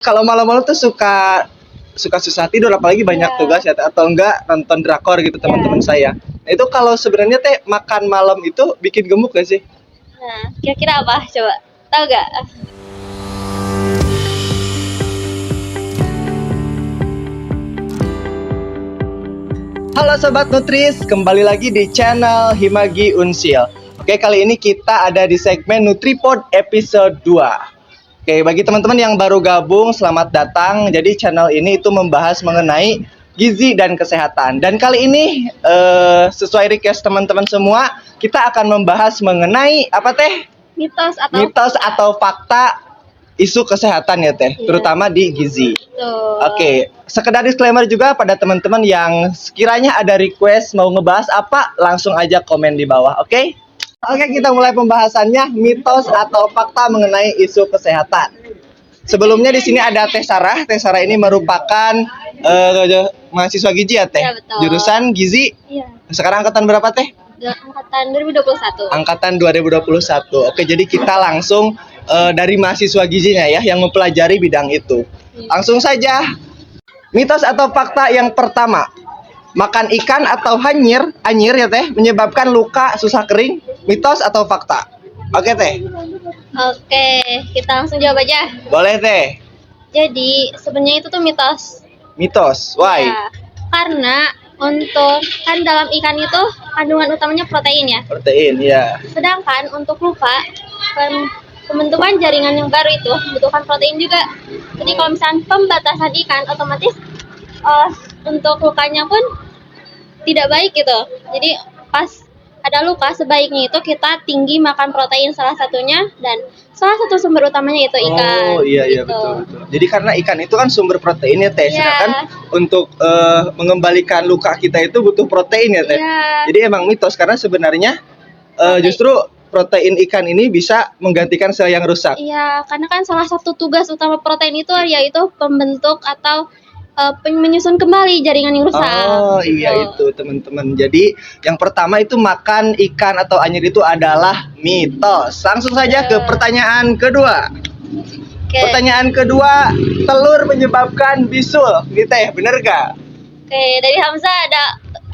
Kalau malam-malam tuh suka susah tidur, apalagi banyak tugas ya, atau enggak nonton drakor gitu teman-teman saya. Nah, itu kalau sebenarnya teh makan malam itu bikin gemuk gak sih? Nah, kira-kira apa? Coba tahu gak? Halo Sobat Nutris, kembali lagi di channel Himagi Unsil. Oke, kali ini kita ada di segmen Nutripod episode 2. Oke, bagi teman-teman yang baru gabung, selamat datang. Jadi channel ini itu membahas mengenai gizi dan kesehatan. Dan kali ini sesuai request teman-teman semua, kita akan membahas mengenai apa teh? Mitos atau fakta isu kesehatan ya teh, terutama di gizi. Oke, sekedar disclaimer juga pada teman-teman yang sekiranya ada request mau ngebahas apa, langsung aja komen di bawah, oke? Oke, kita mulai pembahasannya, mitos atau fakta mengenai isu kesehatan. Sebelumnya di sini ada Teh Sarah. Teh Sarah ini merupakan mahasiswa gizi ya teh? Ya, betul. Jurusan gizi. Iya. Sekarang angkatan berapa teh? Angkatan 2021. Angkatan 2021. Oke, jadi kita langsung dari mahasiswa gizinya ya yang mempelajari bidang itu. Langsung saja. Mitos atau fakta yang pertama. Makan ikan atau anyir ya teh menyebabkan luka susah kering. Mitos atau fakta? Oke teh. Oke, kita langsung jawab aja. Boleh teh. Jadi, sebenarnya itu tuh mitos. Mitos. Why? Ya, karena untuk kan dalam ikan itu kandungan utamanya protein ya. Protein ya. Sedangkan untuk luka pembentukan jaringan yang baru itu membutuhkan protein juga. Jadi kalau misalnya pembatasan ikan, otomatis untuk lukanya pun tidak baik gitu. Jadi pas ada luka, sebaiknya itu kita tinggi makan protein salah satunya, dan salah satu sumber utamanya itu ikan. Oh iya gitu. betul. Jadi karena ikan itu kan sumber protein ya teh. Iya. Sedangkan untuk mengembalikan luka kita itu butuh protein ya teh. Iya. Jadi emang mitos karena sebenarnya justru protein ikan ini bisa menggantikan sel yang rusak. Iya, karena kan salah satu tugas utama protein itu yaitu pembentuk atau menyusun kembali jaringan yang rusak. Oh iya itu teman-teman. Jadi yang pertama itu makan ikan atau anyir itu adalah mitos. Langsung saja ke pertanyaan kedua. Oke. Pertanyaan kedua, telur menyebabkan bisul. Gitu ya, bener gak? Oke, dari Hamzah ada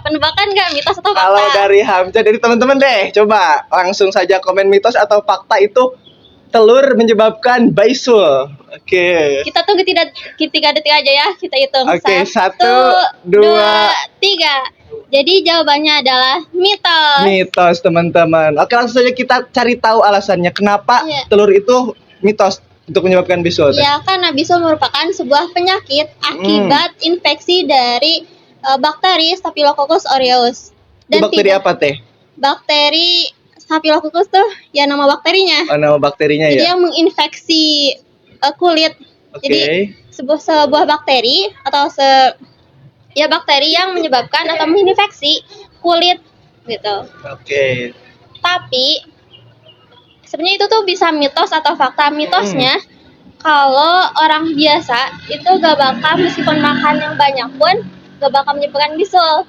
penebakan nggak, mitos atau fakta? Kalau dari Hamzah, dari teman-teman deh, coba langsung saja komen mitos atau fakta itu telur menyebabkan bisul. Oke. Kita tunggu 3 detik aja ya, kita hitung. Oke, 1, 2, 3. Jadi jawabannya adalah mitos. Mitos teman-teman. Oke, langsung saja kita cari tahu alasannya kenapa telur itu mitos untuk menyebabkan bisul. Ya, karena bisul merupakan sebuah penyakit akibat infeksi dari bakteri Staphylococcus aureus. Itu bakteri apa teh? Bakteri Staphylococcus tuh ya nama bakterinya. Oh, nama bakterinya Jadi ya. yang menginfeksi kulit. Jadi sebuah bakteri atau bakteri yang menyebabkan atau menginfeksi kulit gitu. Oke. Tapi sebenarnya itu tuh bisa mitos atau fakta. Mitosnya kalau orang biasa itu gak bakal, meskipun makan yang banyak pun gak bakal menyebabkan bisul.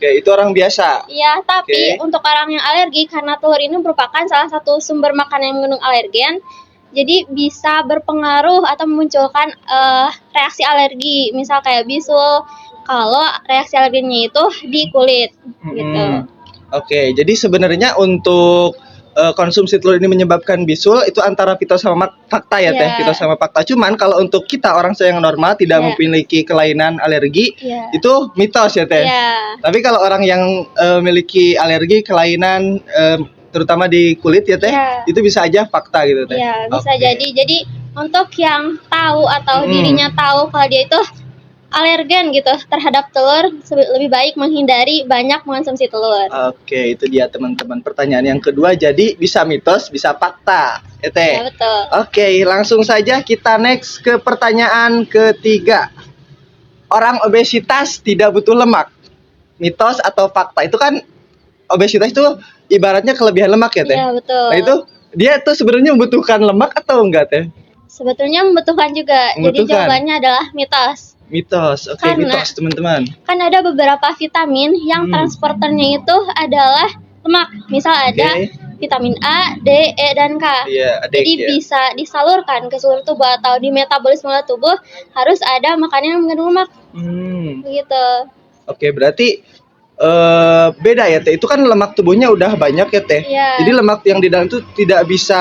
Oke, itu orang biasa. Iya, tapi untuk orang yang alergi, karena telur ini merupakan salah satu sumber makanan yang mengandung alergen, jadi bisa berpengaruh atau memunculkan reaksi alergi, misal kayak bisul, kalau reaksi alerginya itu di kulit gitu. Oke, jadi sebenarnya untuk konsumsi telur ini menyebabkan bisul itu antara mitos sama fakta ya teh, mitos sama fakta. Cuman kalau untuk kita orang yang normal tidak memiliki kelainan alergi itu mitos ya teh. Tapi kalau orang yang memiliki alergi kelainan terutama di kulit ya teh, itu bisa aja fakta gitu teh. Iya, bisa jadi. Jadi untuk yang tahu atau dirinya tahu kalau dia itu alergen gitu terhadap telur, lebih baik menghindari banyak mengonsumsi telur. Oke, itu dia teman-teman. Pertanyaan yang kedua, jadi bisa mitos, bisa fakta. Ya, betul. Oke, langsung saja kita next ke pertanyaan ketiga. Orang obesitas tidak butuh lemak. Mitos atau fakta? Itu kan obesitas itu ibaratnya kelebihan lemak ya teh? Iya, betul. Nah itu dia tuh sebenarnya membutuhkan lemak atau enggak teh? Sebetulnya membutuhkan juga. Jadi jawabannya adalah mitos. Mitos, oke, mitos teman-teman. Kan ada beberapa vitamin yang transporternya itu adalah lemak. Misal ada vitamin A, D, E, dan K. Iya, adik Jadi ya. bisa disalurkan ke seluruh tubuh atau di metabolisme tubuh harus ada makanan yang mengandung lemak. Begitu. Oke, berarti beda ya Teh. Itu kan lemak tubuhnya udah banyak ya Teh. Iya. Jadi lemak yang di dalam itu tidak bisa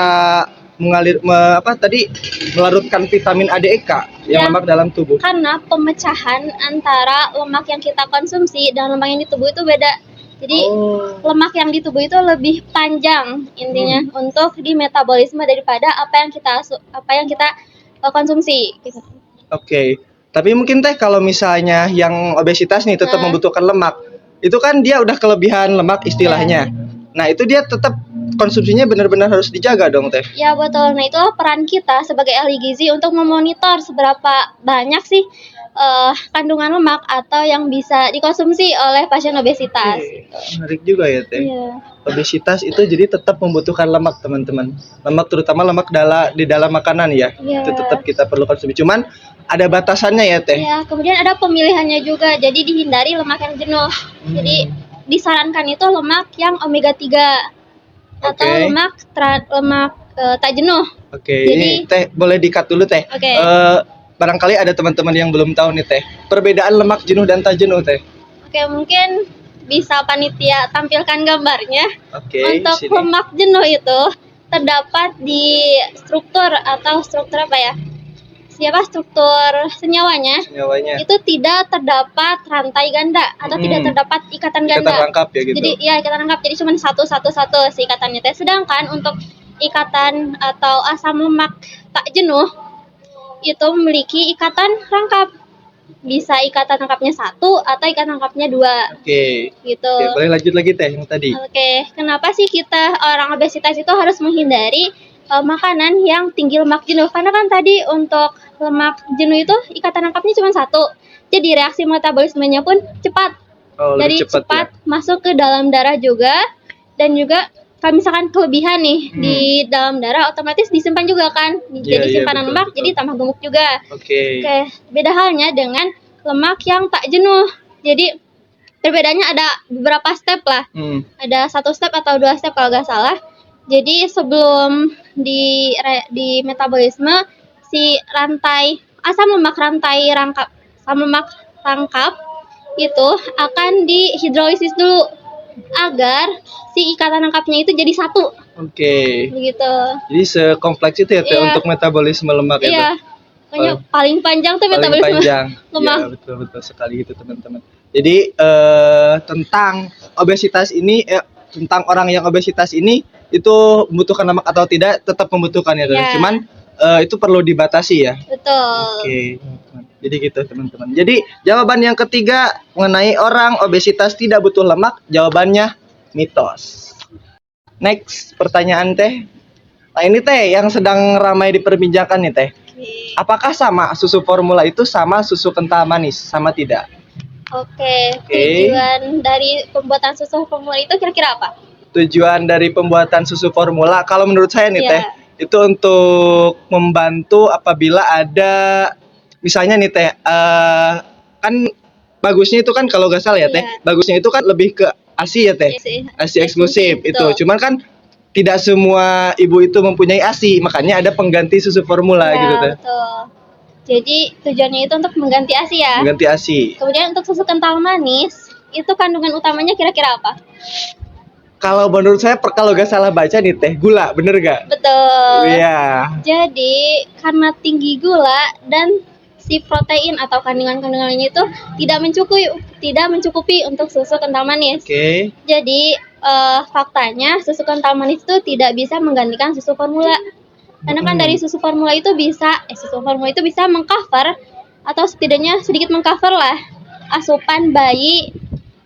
melarutkan vitamin A, D, E, K yang Ya. lemak dalam tubuh. Karena pemecahan antara lemak yang kita konsumsi dan lemak yang di tubuh itu beda. Jadi lemak yang di tubuh itu lebih panjang intinya untuk di metabolisme daripada apa yang kita konsumsi. Gitu. Oke. Tapi mungkin Teh kalau misalnya yang obesitas nih tetap membutuhkan lemak, itu kan dia udah kelebihan lemak istilahnya. Nah, itu dia tetap konsumsinya benar-benar harus dijaga dong Teh. Ya betul. Nah itulah peran kita sebagai ahli gizi untuk memonitor seberapa banyak sih kandungan lemak atau yang bisa dikonsumsi oleh pasien obesitas. Menarik juga ya Teh. Iya. Obesitas itu jadi tetap membutuhkan lemak teman-teman. Lemak terutama lemak di dalam makanan ya. Iya. Itu tetap kita perlu konsumsi. Cuman ada batasannya ya Teh. Ya, kemudian ada pemilihannya juga. Jadi dihindari lemak yang jenuh. Jadi disarankan itu lemak yang omega 3 atau Oke. lemak tak jenuh. Oke, Jadi- ini Teh boleh di-cut dulu Teh. Oke. Barangkali ada teman-teman yang belum tahu nih Teh. Perbedaan lemak jenuh dan tak jenuh Teh. Oke, mungkin bisa panitia tampilkan gambarnya. Oke, Untuk sini. lemak jenuh itu terdapat di struktur apa ya? Struktur senyawanya Nyawanya. itu tidak terdapat rantai ganda atau tidak terdapat ikatan Ikatan ganda. rangkap ya gitu. Jadi ya ikatan rangkap. Jadi cuma satu si ikatannya teh. Sedangkan untuk ikatan atau asam lemak tak jenuh itu memiliki ikatan rangkap. Bisa ikatan rangkapnya 1 atau ikatan rangkapnya 2 Oke. gitu. Oke, boleh lanjut lagi Teh yang tadi. Oke, kenapa sih kita orang obesitas itu harus menghindari makanan yang tinggi lemak jenuh? Karena kan tadi untuk lemak jenuh itu ikatan rangkapnya cuma 1. Jadi reaksi metabolismenya pun cepat. Oh, Dari lebih cepat cepat masuk ke dalam darah juga, dan juga kalau misalkan kelebihan nih di dalam darah otomatis disimpan juga kan. Iya, Jadi iya, simpanan betul, lemak betul. jadi tambah gemuk juga. Oke. Oke, beda halnya dengan lemak yang tak jenuh. Jadi perbedaannya ada beberapa step lah. Ada 1 step atau 2 step kalau nggak salah. Jadi sebelum di metabolisme si asam lemak rangkap itu akan dihidrolisis dulu agar si ikatan rangkapnya itu jadi 1. Oke. Begitu. Jadi sekompleks itu ya Teh Iya. untuk metabolisme lemak itu. Iya. Makanya paling panjang tuh Paling metabolisme panjang. lemak. Iya, betul sekali itu teman-teman. Jadi tentang obesitas ini tentang orang yang obesitas ini itu membutuhkan lemak atau tidak tetap membutuhkan ya Teh. Iya. Cuman itu perlu dibatasi ya. Betul. Oke. Jadi gitu teman-teman. Jadi jawaban yang ketiga mengenai orang obesitas tidak butuh lemak, jawabannya mitos. Next pertanyaan Teh. Nah ini Teh yang sedang ramai diperbincangkan nih Teh. Apakah sama susu formula itu sama susu kental manis? Sama tidak? Oke. Tujuan dari pembuatan susu formula itu kira-kira apa? Tujuan dari pembuatan susu formula kalau menurut saya nih Iya. Teh, itu untuk membantu apabila ada misalnya nih Teh, kan bagusnya itu kan kalau nggak salah ya Teh, Iya. bagusnya itu kan lebih ke ASI ya Teh. ASI eksklusif itu. Betul. Cuman kan tidak semua ibu itu mempunyai ASI, makanya ada pengganti susu formula Ya, gitu Teh. betul. Jadi tujuannya itu untuk mengganti ASI ya. Mengganti ASI. Kemudian untuk susu kental manis, itu kandungan utamanya kira-kira apa? Kalau menurut saya kalau nggak salah baca nih Teh, gula, bener gak? Betul. Iya. Jadi karena tinggi gula dan si protein atau kandungan-kandungannya itu tidak mencukupi untuk susu kental manis. Oke. Jadi faktanya susu kental manis itu tidak bisa menggantikan susu formula. Karena kan dari susu formula itu bisa mengcover atau setidaknya sedikit mengcover lah asupan bayi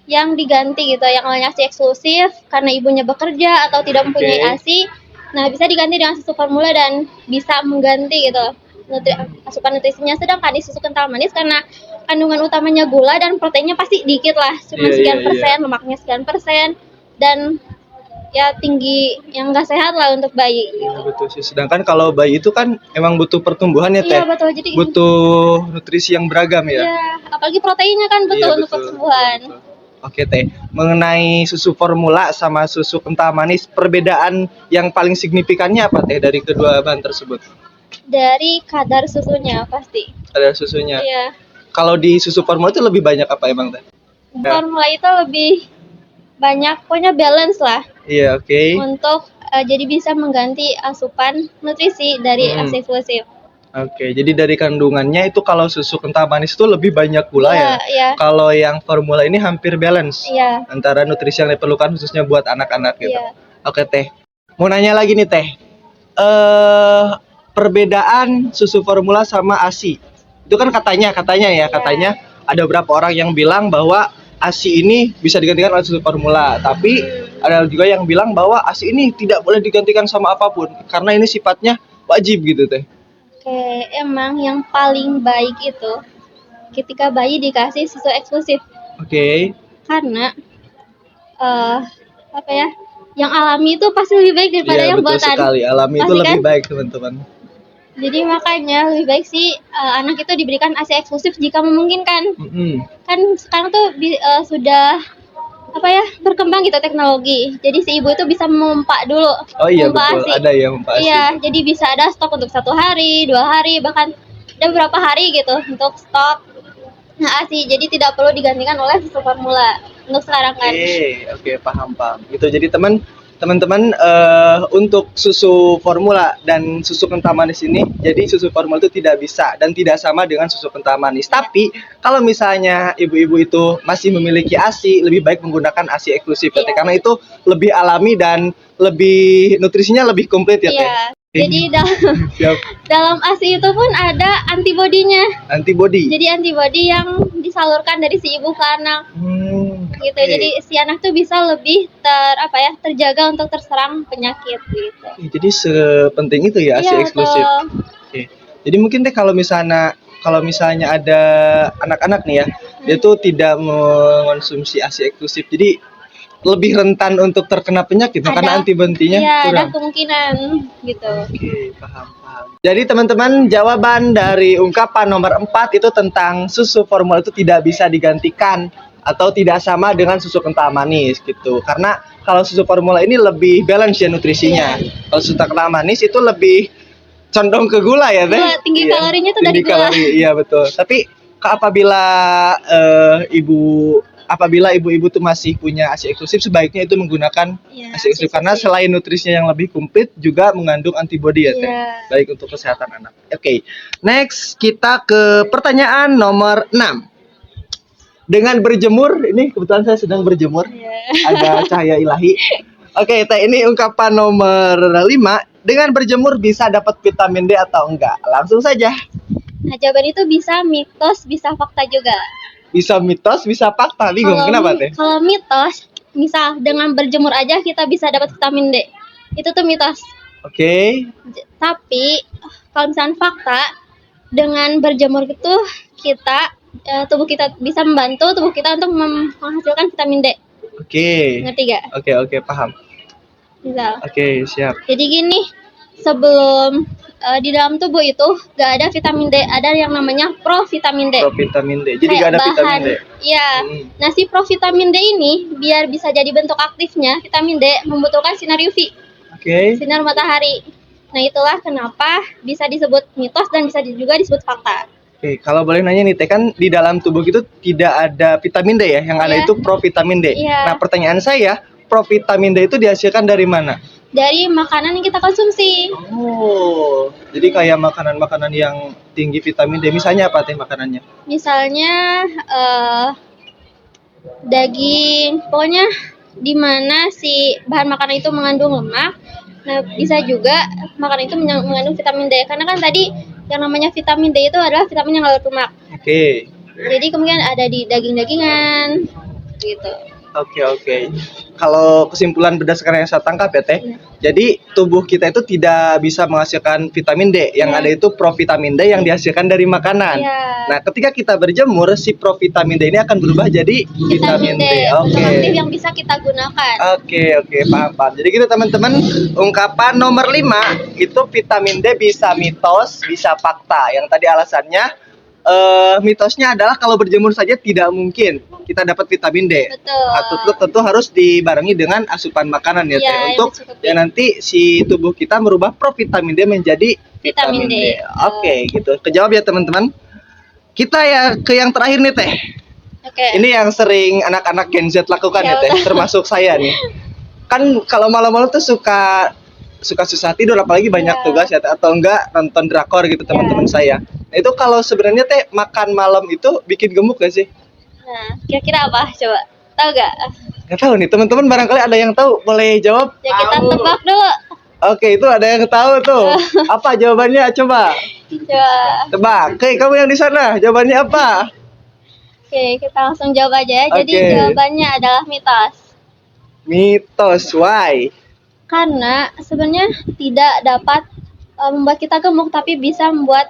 yang diganti gitu, yang awalnya ASI eksklusif karena ibunya bekerja atau tidak mempunyai ASI. Nah, bisa diganti dengan susu formula dan bisa mengganti gitu asupan nutrisinya. Sedangkan di susu kental manis karena kandungan utamanya gula dan proteinnya pasti dikit lah, cuma sekian persen, lemaknya sekian persen, dan ya tinggi yang nggak sehat lah untuk bayi. Iya, betul sih. Sedangkan kalau bayi itu kan emang butuh pertumbuhan ya Teh. Iya betul, jadi Butuh nutrisi yang beragam ya. iya, apalagi proteinnya kan betul Iya, untuk pertumbuhan. betul. Oke Teh, mengenai susu formula sama susu kental manis, perbedaan yang paling signifikannya apa Teh dari kedua bahan tersebut? Dari kadar susunya pasti. Ada susunya. Iya. Kalau di susu formula itu lebih banyak apa emang Teh? Ya. Formula itu lebih banyak, pokoknya balance lah Iya, oke. untuk jadi bisa mengganti asupan nutrisi dari ASI eksklusif. Oke, jadi dari kandungannya itu kalau susu kental manis itu lebih banyak gula ya. Iya. Kalau yang formula ini hampir balance Iya. antara nutrisi yang diperlukan khususnya buat anak-anak gitu. Iya. Oke Teh, mau nanya lagi nih Teh, perbedaan susu formula sama ASI itu kan katanya ya, katanya ada beberapa orang yang bilang bahwa ASI ini bisa digantikan oleh susu formula, tapi ada juga yang bilang bahwa ASI ini tidak boleh digantikan sama apapun karena ini sifatnya wajib gitu Teh. Oke, emang yang paling baik itu ketika bayi dikasih susu eksklusif, Oke. karena apa ya, yang alami itu pasti lebih baik daripada Iya, yang betul buatan. sekali. Alami itu Pasti lebih kan? baik, teman-teman. Jadi makanya lebih baik sih anak itu diberikan ASI eksklusif jika memungkinkan. Kan sekarang tuh sudah apa ya, berkembang gitu teknologi. Jadi si ibu itu bisa memompa dulu. Oh iya memompa betul, ASI. ada ya memompa ASI. Iya, jadi bisa ada stok untuk 1 hari, 2 hari, bahkan ada beberapa hari gitu untuk stok ASI. Jadi tidak perlu digantikan oleh susu formula untuk sekarang kan. Oke, paham. Gitu. Jadi teman-teman untuk susu formula dan susu kental manis ini, jadi susu formula itu tidak bisa dan tidak sama dengan susu kental manis. Tapi kalau misalnya ibu-ibu itu masih memiliki ASI, lebih baik menggunakan ASI eksklusif ya, Teh, karena itu lebih alami dan lebih nutrisinya lebih komplit ya Teh. Iya. Jadi Siap. dalam ASI itu pun ada antibodinya. Antibody. Jadi antibodi yang disalurkan dari si ibu ke anak. Gitu. Oke. Jadi si anak tuh bisa lebih terjaga untuk terserang penyakit gitu. Jadi sepenting itu ya ASI Iya, eksklusif. betul. Oke. Jadi mungkin Teh kalau misalnya ada anak-anak nih ya, dia tuh tidak mengonsumsi ASI eksklusif. Jadi lebih rentan untuk terkena penyakit karena antibodinya Iya, ada kurang. kemungkinan gitu. Oke, paham. Jadi teman-teman, jawaban dari ungkapan nomor 4 itu tentang susu formula itu tidak bisa digantikan atau tidak sama dengan susu kental manis gitu. Karena kalau susu formula ini lebih balance ya nutrisinya. Kalau susu kental manis itu lebih condong ke gula ya Teh. Gula, tinggi kalorinya tuh dari Tinggi gula. kalori, iya betul. Tapi apabila ibu-ibu tuh masih punya ASI eksklusif, sebaiknya itu menggunakan ASI eksklusif karena selain nutrisinya yang lebih komplit juga mengandung antibodi ya Teh. Baik untuk kesehatan anak. Oke. Next kita ke pertanyaan nomor 6. Dengan berjemur, ini kebetulan saya sedang berjemur. Ada cahaya ilahi. Oke, Teh, ini ungkapan nomor 5. Dengan berjemur bisa dapat vitamin D atau enggak? Langsung saja. Nah, jawaban itu bisa mitos, bisa fakta juga. Bisa mitos, bisa fakta. Bingung kenapa Teh? Kalau mitos, misal dengan berjemur aja kita bisa dapat vitamin D. Itu tuh mitos. Oke. Tapi kalau misalnya fakta, dengan berjemur itu tubuh kita bisa membantu tubuh kita untuk menghasilkan vitamin D. Oke. Ngerti gak? Oke, paham. Misal. Oke, siap. Jadi gini, sebelum di dalam tubuh itu gak ada vitamin D, ada yang namanya provitamin D. Provitamin D. Jadi Kayak gak ada vitamin D. Iya. Nah, si provitamin D ini biar bisa jadi bentuk aktifnya, vitamin D membutuhkan sinar UV. Oke. Sinar matahari. Nah, itulah kenapa bisa disebut mitos dan bisa juga disebut fakta. Oke, kalau boleh nanya nih Teh, kan di dalam tubuh itu tidak ada vitamin D ya, yang ada itu provitamin D. Iya. Nah, pertanyaan saya, provitamin D itu dihasilkan dari mana? Dari makanan yang kita konsumsi. Oh, jadi kayak makanan-makanan yang tinggi vitamin D. Misalnya apa Teh makanannya? Misalnya daging, pokoknya di mana si bahan makanan itu mengandung lemak. Nah, bisa juga makanan itu mengandung vitamin D. Karena kan tadi yang namanya vitamin D itu adalah vitamin yang larut lemak. Oke. Jadi kemungkinan ada di daging-dagingan gitu. Oke. Kalau kesimpulan berdasarkan yang saya tangkap ya Teh, jadi tubuh kita itu tidak bisa menghasilkan vitamin D. Yang ada itu provitamin D yang dihasilkan dari makanan. Nah, ketika kita berjemur, si provitamin D ini akan berubah jadi vitamin D. Untuk aktif yang bisa kita gunakan. Oke, paham. Jadi gitu teman-teman, ungkapan nomor 5 itu vitamin D bisa mitos, bisa fakta. Yang tadi alasannya mitosnya adalah kalau berjemur saja tidak mungkin kita dapat vitamin D. Betul. Tentu harus dibarengi dengan asupan makanan ya, Iya, Teh, yang untuk mencukupi. ya nanti si tubuh kita merubah provitamin D menjadi Vitamin D. Oke, gitu. Kejawab ya teman-teman. Kita ya ke yang terakhir nih Teh. Oke. Ini yang sering anak-anak Gen Z lakukan ya Ya, Teh, betul. termasuk saya nih. Kan kalau malam-malam tuh suka susah tidur, apalagi banyak Iya. tugas ya Teh, atau enggak nonton drakor gitu teman-teman saya. Nah, itu kalau sebenarnya Teh makan malam itu bikin gemuk gak sih? Nah, kira-kira apa? Coba. Tahu gak? Gak tahu nih teman-teman, barangkali ada yang tahu, boleh jawab. Ya kita tebak dulu. Oke, itu ada yang tahu tuh. Apa jawabannya? Coba Coba. tebak. Oke, kamu yang di sana, jawabannya apa? Oke, kita langsung jawab aja ya. Jadi Oke. jawabannya adalah mitos. Mitos, why? Karena sebenarnya tidak dapat membuat kita gemuk, tapi bisa membuat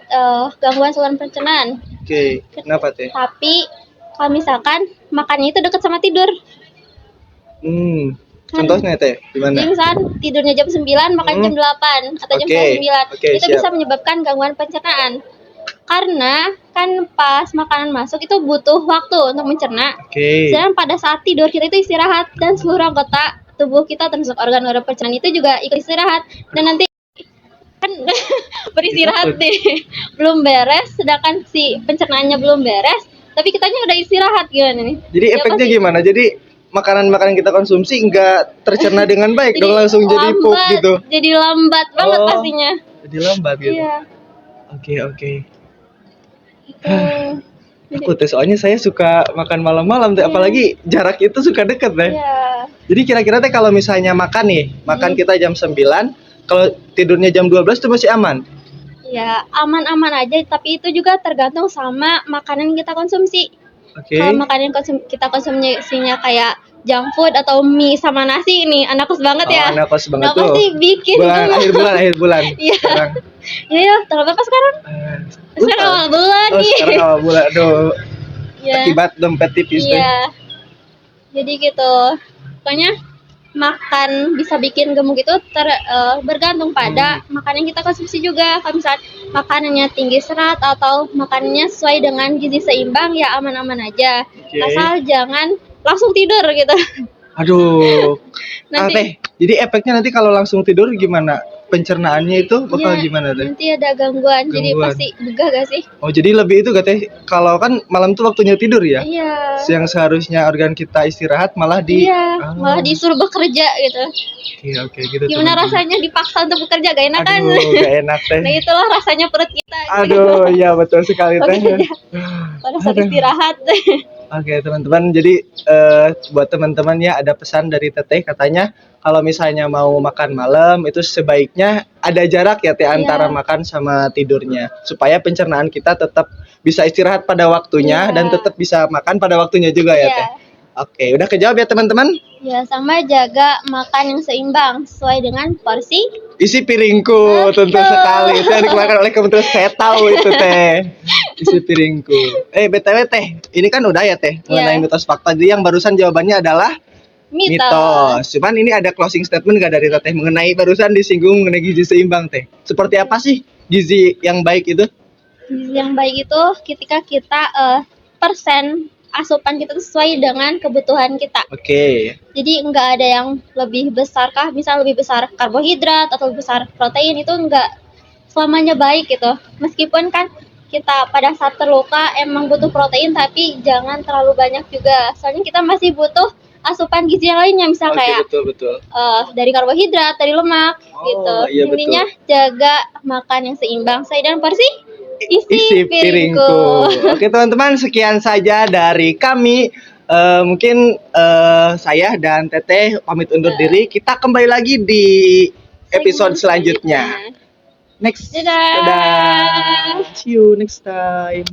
gangguan saluran pencernaan. Oke, kenapa Teh? Tapi kalau misalkan makannya itu dekat sama tidur. Contohnya Teh, Jadi gimana? misalkan tidurnya jam 9, makan jam 8 atau jam Oke. 9. Oke, Itu siap. bisa menyebabkan gangguan pencernaan. Karena kan pas makanan masuk itu butuh waktu untuk mencerna. Oke. Sedangkan pada saat tidur kita itu istirahat dan seluruh anggota tubuh kita termasuk organ-organ pencernaan itu juga ikut istirahat, dan nanti kan beristirahat nih belum beres, sedangkan si pencernaannya belum beres, tapi kitanya udah istirahat, gimana nih? Jadi Ya efeknya pasti. gimana? Jadi makanan-makanan kita konsumsi nggak tercerna dengan baik dong, langsung jadi pup lambat, gitu. jadi lambat banget Oh. pastinya. Jadi lambat gitu. Iya. Oke. Hmm. Takut Teh, soalnya saya suka makan malam-malam Teh, Iya. apalagi jarak itu suka deket Teh. Iya. Jadi kira-kira Teh kalau misalnya makan nih, makan kita jam 9, kalau tidurnya jam 12 itu masih aman? Ya, aman-aman aja, tapi itu juga tergantung sama makanan yang kita konsumsi. Oke. Kalau makanan kita konsumsinya kayak junk food atau mie sama nasi, ini anak kos banget ya. Anak kos banget Nah, tuh. pasti bikin Akhir bulan. Iya. Sekarang. Iya, tanggal berapa sekarang? Sekarang awal bulan Oh, nih. sekarang awal bulan. Aduh, Iya. akibat dompet tipis Teh. Iya. Jadi gitu. Pokoknya makan bisa bikin gemuk itu bergantung pada makanan yang kita konsumsi juga. Kalau misalnya makanannya tinggi serat atau makanannya sesuai dengan gizi seimbang, ya aman-aman aja. Oke. Asal jangan langsung tidur gitu. Aduh. Nanti- Teh, jadi efeknya nanti kalau langsung tidur gimana? Pencernaannya itu bakal Iya, gimana Teh? nanti ada gangguan. Jadi Gangguan. pasti begah gak sih? Oh, jadi lebih itu gak Teh? Kalau kan malam tuh waktunya tidur ya? Iya. Yang seharusnya organ kita istirahat malah Iya, malah disuruh bekerja gitu. Oke, gitu. Gimana teman-teman. rasanya dipaksa untuk bekerja, gak enak kan? Aduh, gak enak Teh. Nah, itulah rasanya perut kita. Aduh, iya betul sekali Teh. Oke, pada saat istirahat. Oke teman-teman, jadi buat teman-teman ya, ada pesan dari Teteh, katanya kalau misalnya mau makan malam itu sebaiknya ada jarak ya Teh antara Iya. makan sama tidurnya, supaya pencernaan kita tetap bisa istirahat pada waktunya Iya. dan tetap bisa makan pada waktunya juga ya Iya. Teh. Oke, udah kejawab ya teman-teman. Ya, sama jaga makan yang seimbang sesuai dengan porsi. Isi piringku, tentu Betul. sekali. Itu yang dikeluarkan oleh Kementerian, saya tahu itu Teh. Isi piringku. BTW Teh, ini kan udah ya Teh mengenai Iya. mitos fakta. Jadi yang barusan jawabannya adalah mitos. Cuman ini ada closing statement gak dari Teteh mengenai barusan disinggung mengenai gizi seimbang Teh. Seperti apa sih gizi yang baik itu? Gizi yang baik itu ketika kita persen asupan kita tuh sesuai dengan kebutuhan kita. Oke. Jadi nggak ada yang lebih besar kah, misal lebih besar karbohidrat atau lebih besar protein, itu nggak selamanya baik gitu. Meskipun kan kita pada saat terluka emang butuh protein, tapi jangan terlalu banyak juga. Soalnya kita masih butuh asupan gizi yang lainnya, misal Oke, kayak betul. dari karbohidrat, dari lemak gitu. Iya, betul. Intinya jaga makan yang seimbang sesuai dengan porsi Isi piringku. Oke teman-teman, sekian saja dari kami. Mungkin saya dan Teteh pamit undur diri. Kita kembali lagi di episode selanjutnya. Next. Dadah. Dadah. See you next time.